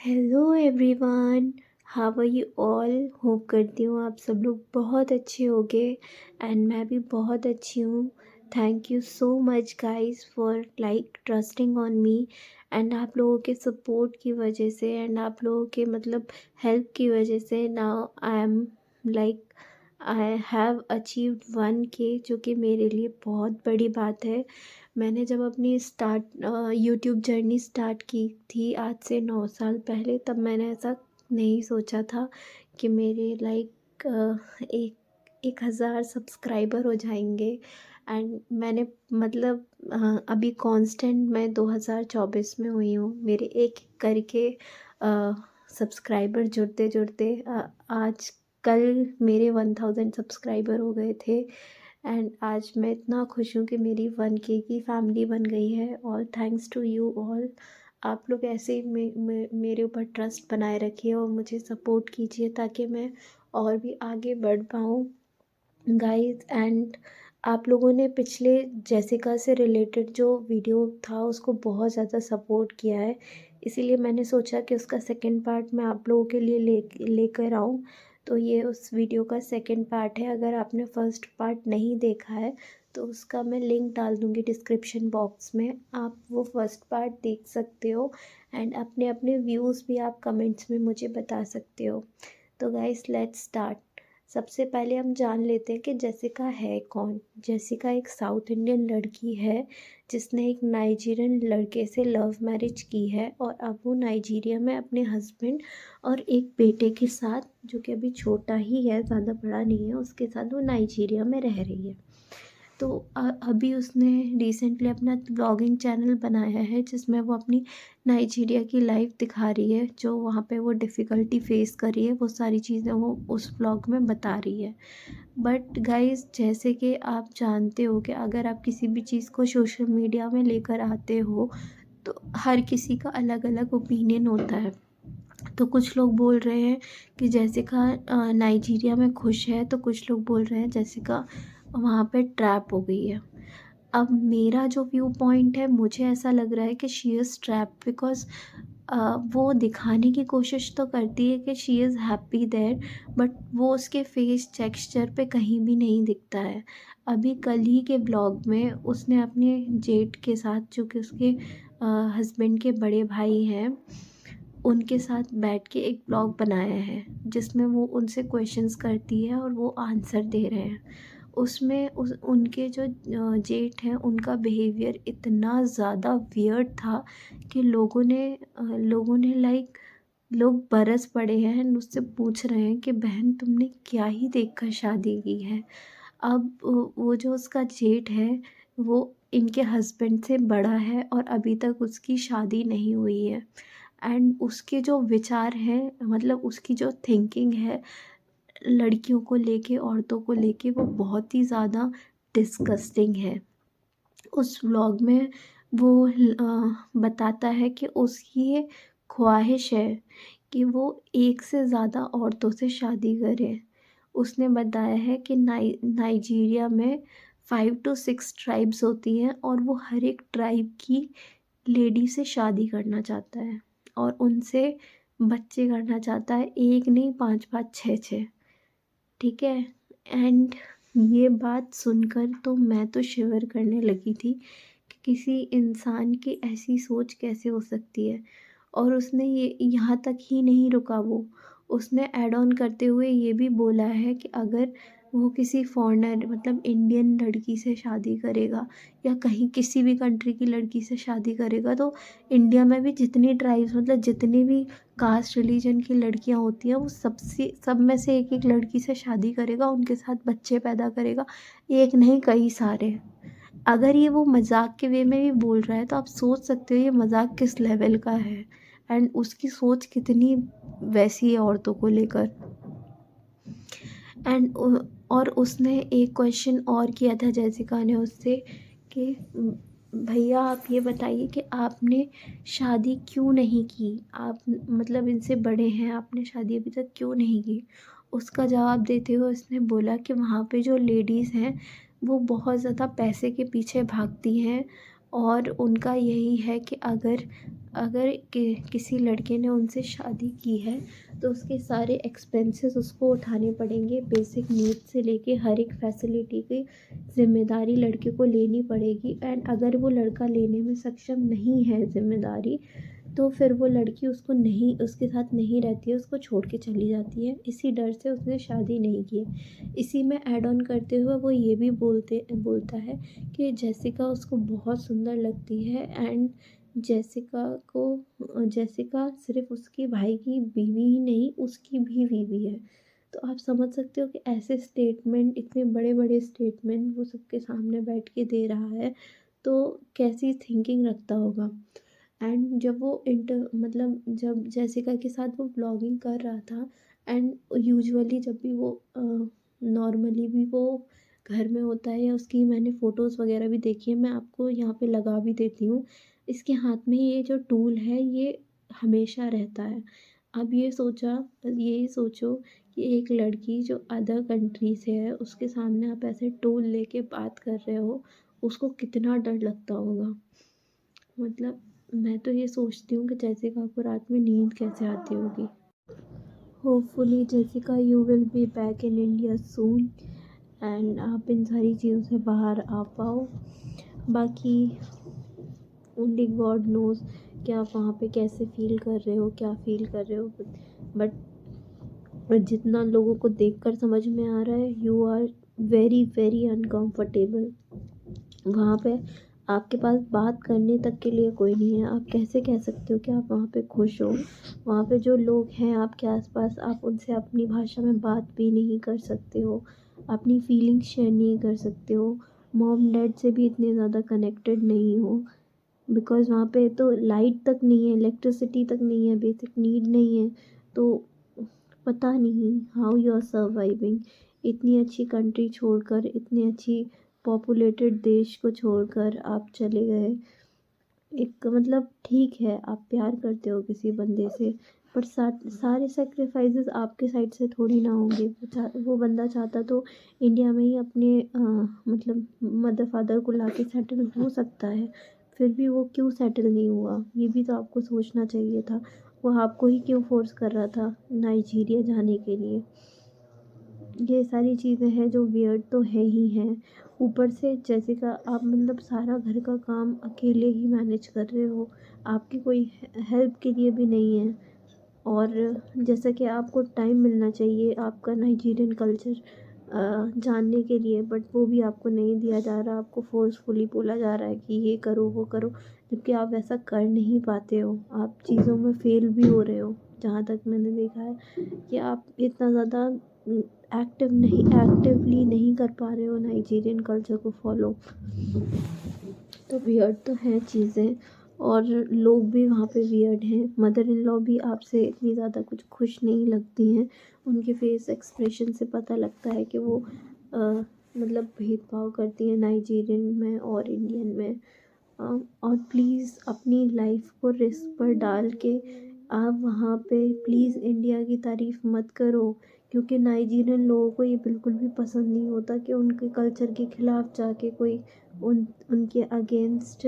Hello everyone, how are you all. Hope करती हूँ आप सब लोग बहुत अच्छे होगे एंड मैं भी बहुत अच्छी हूँ। Thank you so much guys for like trusting on me and आप लोगों के सपोर्ट की वजह से एंड आप लोगों के हेल्प की वजह से now I am like I have achieved 1K, जो कि मेरे लिए बहुत बड़ी बात है। मैंने जब अपनी यूट्यूब जर्नी स्टार्ट की थी आज से 9 साल पहले, तब मैंने ऐसा नहीं सोचा था कि मेरे एक 1,000 सब्सक्राइबर हो जाएंगे। एंड मैंने अभी कांस्टेंट मैं 2024 में हुई हूँ। मेरे एक एक करके सब्सक्राइबर जुड़ते जुड़ते आज कल मेरे 1000 सब्सक्राइबर हो गए थे। एंड आज मैं इतना खुश हूँ कि मेरी 1K की फैमिली बन गई है। All thanks to you all. आप लोग ऐसे ही मेरे ऊपर ट्रस्ट बनाए रखिए और मुझे सपोर्ट कीजिए ताकि मैं और भी आगे बढ़ पाऊँ गाइस। एंड आप लोगों ने पिछले जेसिका से रिलेटेड जो वीडियो था उसको बहुत ज़्यादा सपोर्ट किया है, इसीलिए मैंने सोचा कि उसका सेकंड पार्ट मैं आप लोगों के लिए लेकर आऊँ। तो ये उस वीडियो का सेकंड पार्ट है। अगर आपने फर्स्ट पार्ट नहीं देखा है तो उसका मैं लिंक डाल दूँगी डिस्क्रिप्शन बॉक्स में, आप वो फर्स्ट पार्ट देख सकते हो एंड अपने अपने व्यूज़ भी आप कमेंट्स में मुझे बता सकते हो। तो गाइस लेट्स स्टार्ट। सबसे पहले हम जान लेते हैं कि जेसिका है कौन। जेसिका एक साउथ इंडियन लड़की है जिसने एक नाइजीरियन लड़के से लव मैरिज की है और अब वो नाइजीरिया में अपने हस्बैंड और एक बेटे के साथ, जो कि अभी छोटा ही है, ज़्यादा बड़ा नहीं है, उसके साथ वो नाइजीरिया में रह रही है। तो अभी उसने रिसेंटली अपना व्लॉगिंग चैनल बनाया है जिसमें वो अपनी नाइजीरिया की लाइफ दिखा रही है, जो वहाँ पे वो डिफ़िकल्टी फेस कर रही है, वो सारी चीज़ें वो उस व्लॉग में बता रही है। बट गाइस, जैसे कि आप जानते हो कि अगर आप किसी भी चीज़ को सोशल मीडिया में लेकर आते हो तो हर किसी का अलग अलग ओपिनियन होता है। तो कुछ लोग बोल रहे हैं कि जेसिका नाइजीरिया में खुश है, तो कुछ लोग बोल रहे हैं जेसिका वहाँ पे ट्रैप हो गई है। अब मेरा जो व्यू पॉइंट है, मुझे ऐसा लग रहा है कि शी इज़ ट्रैप बिकॉज़ वो दिखाने की कोशिश तो करती है कि she is happy there, but वो उसके फेस टेक्सचर पे कहीं भी नहीं दिखता है। अभी कल ही के ब्लॉग में उसने अपने जेठ के साथ, जो कि उसके हस्बैंड के बड़े भाई हैं, उनके साथ बैठ के एक ब्लॉग बनाया है जिसमें वो उनसे क्वेश्चंस करती है और वो आंसर दे रहे हैं। उसमें उनके जो जेठ हैं उनका बिहेवियर इतना ज़्यादा वियर्ड था कि लोगों ने लाइक लोग बरस पड़े हैं एंड उससे पूछ रहे हैं कि बहन तुमने क्या ही देखकर शादी की है। अब वो जो उसका जेठ है वो इनके हस्बैंड से बड़ा है और अभी तक उसकी शादी नहीं हुई है। एंड उसके जो विचार हैं, उसकी जो थिंकिंग है लड़कियों को लेके, औरतों को लेके, वो बहुत ही ज़्यादा डिस्गस्टिंग है। उस व्लॉग में वो बताता है कि उसकी ये ख्वाहिश है कि वो एक से ज़्यादा औरतों से शादी करे। उसने बताया है कि नाइजीरिया में 5 to 6 ट्राइब्स होती हैं और वो हर एक ट्राइब की लेडी से शादी करना चाहता है और उनसे बच्चे करना चाहता है, एक नहीं, 5-5 6-6। ठीक है। एंड ये बात सुनकर तो मैं तो शिवर करने लगी थी कि किसी इंसान की ऐसी सोच कैसे हो सकती है। और उसने ये यहाँ तक ही नहीं रुका, वो उसने ऐड ऑन करते हुए ये भी बोला है कि अगर वो किसी फॉरेनर इंडियन लड़की से शादी करेगा या कहीं किसी भी कंट्री की लड़की से शादी करेगा तो इंडिया में भी जितनी ट्राइब्स, जितनी भी कास्ट रिलीजन की लड़कियां होती हैं, वो सब में से एक एक लड़की से शादी करेगा, उनके साथ बच्चे पैदा करेगा, एक नहीं कई सारे। अगर ये वो मजाक के वे में भी बोल रहा है तो आप सोच सकते हो ये मजाक किस लेवल का है एंड उसकी सोच कितनी वैसी है औरतों को लेकर। एंड और उसने एक क्वेश्चन और किया था जेसिका ने उससे कि भैया आप ये बताइए कि आपने शादी क्यों नहीं की, आप इनसे बड़े हैं, आपने शादी अभी तक क्यों नहीं की। उसका जवाब देते हुए उसने बोला कि वहाँ पे जो लेडीज़ हैं वो बहुत ज़्यादा पैसे के पीछे भागती हैं और उनका यही है कि अगर अगर किसी लड़के ने उनसे शादी की है तो उसके सारे एक्सपेंसेस उसको उठाने पड़ेंगे। बेसिक नीड से लेके हर एक फैसिलिटी की ज़िम्मेदारी लड़के को लेनी पड़ेगी। एंड अगर वो लड़का लेने में सक्षम नहीं है ज़िम्मेदारी, तो फिर वो लड़की उसके साथ नहीं रहती है, उसको छोड़ के चली जाती है। इसी डर से उसने शादी नहीं की है। इसी में ऐड ऑन करते हुए वो ये भी बोलता है कि जेसिका उसको बहुत सुंदर लगती है। एंड जेसिका सिर्फ उसके भाई की बीवी ही नहीं, उसकी भी बीवी है। तो आप समझ सकते हो कि ऐसे स्टेटमेंट, इतने बड़े बड़े स्टेटमेंट वो सबके सामने बैठ के दे रहा है, तो कैसी थिंकिंग रखता होगा। एंड जब वो जब जेसिका के साथ वो ब्लॉगिंग कर रहा था, एंड यूजुअली जब भी वो नॉर्मली भी वो घर में होता है, या उसकी मैंने फ़ोटोज़ वगैरह भी देखी है, मैं आपको यहाँ पे लगा भी देती हूँ। इसके हाथ में ये जो टूल है ये हमेशा रहता है। अब ये सोचो कि एक लड़की जो अदर कंट्री से है, उसके सामने आप ऐसे टूल लेके बात कर रहे हो, उसको कितना डर लगता होगा। मतलब मैं तो ये सोचती हूँ कि जेसिका को रात में नींद कैसे आती होगी। Hopefully Jessica you will be back in India soon, and आप इन सारी चीज़ों से बाहर आ पाओ। बाकी ओनली गॉड नोज़ कि आप वहाँ पे कैसे फ़ील कर रहे हो, क्या फ़ील कर रहे हो। बट जितना लोगों को देखकर समझ में आ रहा है, you are very very uncomfortable. वहाँ पे आपके पास बात करने तक के लिए कोई नहीं है। आप कैसे कह सकते हो कि आप वहाँ पे खुश हो। वहाँ पे जो लोग हैं आपके आसपास, आप उनसे अपनी भाषा में बात भी नहीं कर सकते हो, अपनी फीलिंग्स शेयर नहीं कर सकते हो, मॉम डैड से भी इतने ज़्यादा कनेक्टेड नहीं हो। बिकॉज़ वहाँ पे तो लाइट तक नहीं है, इलेक्ट्रिसिटी तक नहीं है, बेसिक नीड नहीं है। तो पता नहीं हाउ यू आर सर्वाइविंग। इतनी अच्छी कंट्री छोड़कर, इतनी अच्छी पॉपुलेटेड देश को छोड़कर आप चले गए। एक ठीक है, आप प्यार करते हो किसी बंदे से, बट सारे सेक्रीफाइसेस आपके साइड से थोड़ी ना होंगे। वो बंदा चाहता तो इंडिया में ही अपने मदर फादर को लाके सेटल हो सकता है। फिर भी वो क्यों सेटल नहीं हुआ, ये भी तो आपको सोचना चाहिए था। वो आपको ही क्यों फोर्स कर रहा था नाइजीरिया जाने के लिए। ये सारी चीज़ें हैं जो वियर्ड तो है ही हैं। ऊपर से जेसिका, आप सारा घर का काम अकेले ही मैनेज कर रहे हो, आपकी कोई हेल्प के लिए भी नहीं है। और जैसा कि आपको टाइम मिलना चाहिए आपका नाइजीरियन कल्चर जानने के लिए, बट वो भी आपको नहीं दिया जा रहा। आपको फोर्सफुली बोला जा रहा है कि ये करो वो करो, जबकि आप वैसा कर नहीं पाते हो। आप चीज़ों में फ़ेल भी हो रहे हो। जहाँ तक मैंने देखा है कि आप इतना ज़्यादा एक्टिवली नहीं कर पा रहे हो नाइजीरियन कल्चर को फॉलो। तो वियर्ड तो हैं चीज़ें, और लोग भी वहाँ पे वियर्ड हैं। मदर इन लॉ भी आपसे इतनी ज़्यादा कुछ खुश नहीं लगती हैं। उनके फेस एक्सप्रेशन से पता लगता है कि वो भेदभाव करती हैं नाइजीरियन में और इंडियन में। और प्लीज़ अपनी लाइफ को रिस्क पर डाल के आप वहाँ पे प्लीज़ इंडिया की तारीफ़ मत करो, क्योंकि नाइजीरियन लोगों को ये बिल्कुल भी पसंद नहीं होता कि उनके कल्चर के ख़िलाफ़ जाके कोई उनके अगेंस्ट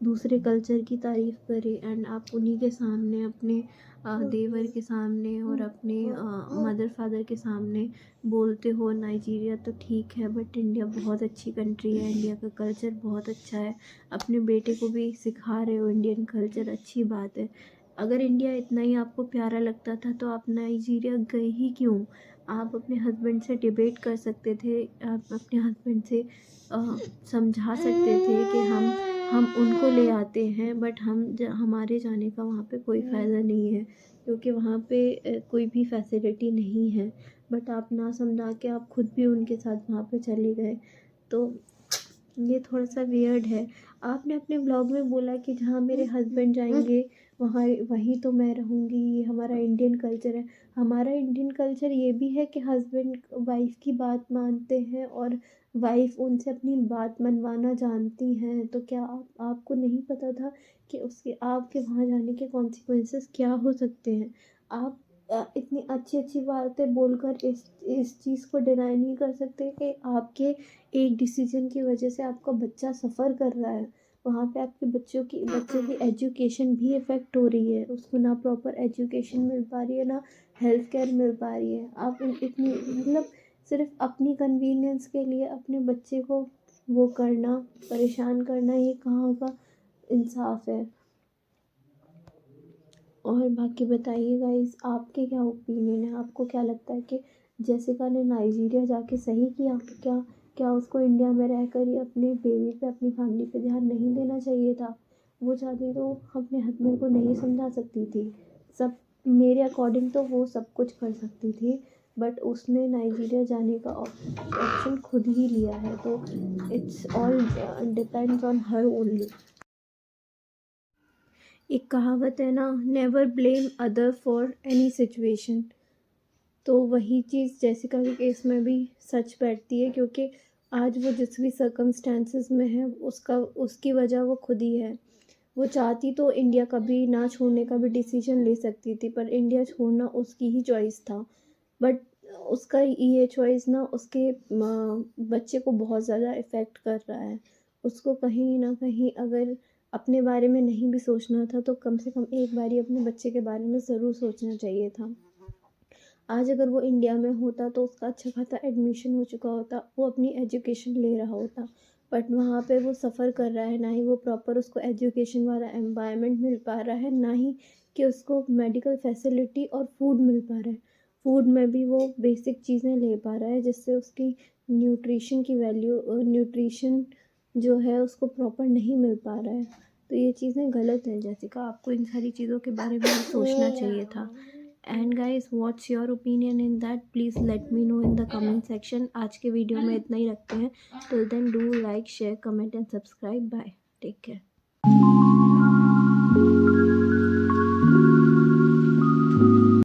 दूसरे कल्चर की तारीफ़ करे। एंड आप उन्हीं के सामने, अपने देवर के सामने और अपने मदर फादर के सामने बोलते हो नाइजीरिया तो ठीक है, बट इंडिया बहुत अच्छी कंट्री है, इंडिया का कल्चर बहुत अच्छा है। अपने बेटे को भी सिखा रहे हो इंडियन कल्चर, अच्छी बात है। अगर इंडिया इतना ही आपको प्यारा लगता था तो आप नाइजीरिया गए ही क्यों। आप अपने हस्बैंड से डिबेट कर सकते थे, आप अपने हस्बैंड से समझा सकते थे कि हम उनको ले आते हैं, बट हमारे जाने का वहाँ पे कोई फ़ायदा नहीं है, क्योंकि वहाँ पे कोई भी फैसिलिटी नहीं है। बट आप ना समझा के आप खुद भी उनके साथ वहाँ पे चले गए, तो ये थोड़ा सा वियर्ड है। आपने अपने ब्लॉग में बोला कि जहाँ मेरे हस्बैंड जाएंगे वहीं तो मैं रहूँगी, ये हमारा इंडियन कल्चर है। हमारा इंडियन कल्चर ये भी है कि हस्बैंड वाइफ़ की बात मानते हैं और वाइफ़ उनसे अपनी बात मनवाना जानती हैं। तो क्या आपको नहीं पता था कि उसके आपके वहाँ जाने के कॉन्सिक्वेंसेस क्या हो सकते हैं। आप इतनी अच्छी अच्छी बातें बोलकर इस चीज़ को डिनाई नहीं कर सकते कि आपके एक डिसीजन की वजह से आपका बच्चा सफ़र कर रहा है। वहाँ पे आपके बच्चों की एजुकेशन भी इफ़ेक्ट हो रही है, उसको ना प्रॉपर एजुकेशन मिल पा रही है, ना हेल्थ केयर मिल पा रही है। आप इतनी मतलब सिर्फ अपनी कन्वीनियंस के लिए अपने बच्चे को वो करना, परेशान करना, ये कहाँ का इंसाफ है। और बाकी बताइए गाइस, आपके क्या ओपिनियन है? आपको क्या लगता है कि जेसिका ने नाइजीरिया जाके सही किया? क्या क्या उसको इंडिया में रहकर ही अपने बेबी पे, अपनी फैमिली पे ध्यान नहीं देना चाहिए था? वो चाहती तो अपने हस्बैंड को नहीं समझा सकती थी। सब मेरे अकॉर्डिंग तो वो सब कुछ कर सकती थी, बट उसने नाइजीरिया जाने का ऑप्शन खुद ही लिया है, तो it's all depends on her only. एक कहावत है ना, never blame other for any situation. तो वही चीज़ जेसिका के केस में भी सच बैठती है, क्योंकि आज वो जिस भी सर्कमस्टेंसेस में है, उसकी वजह वो खुद ही है। वो चाहती तो इंडिया कभी ना छोड़ने का भी डिसीजन ले सकती थी, पर इंडिया छोड़ना उसकी ही चॉइस था। बट उसका ये चॉइस ना उसके बच्चे को बहुत ज़्यादा इफ़ेक्ट कर रहा है। उसको कहीं ना कहीं अगर अपने बारे में नहीं भी सोचना था, तो कम से कम एक बारी अपने बच्चे के बारे में ज़रूर सोचना चाहिए था। आज अगर वो इंडिया में होता तो उसका अच्छा खासा एडमिशन हो चुका होता, वो अपनी एजुकेशन ले रहा होता। बट वहाँ पे वो सफ़र कर रहा है, ना ही वो प्रॉपर उसको एजुकेशन वाला एनवायरनमेंट मिल पा रहा है, ना ही कि उसको मेडिकल फैसिलिटी और फूड मिल पा रहा है। फूड में भी वो बेसिक चीज़ें ले पा रहा है, जिससे उसकी न्यूट्रिशन जो है उसको प्रॉपर नहीं मिल पा रहा है। तो ये चीज़ें गलत हैं जेसिका, आपको इन सारी चीज़ों के बारे में सोचना चाहिए था। And guys, what's your opinion in that? Please let me know in the comment section. आज के वीडियो में इतना ही रखते हैं। Till then do like, share, comment and subscribe. Bye, take care.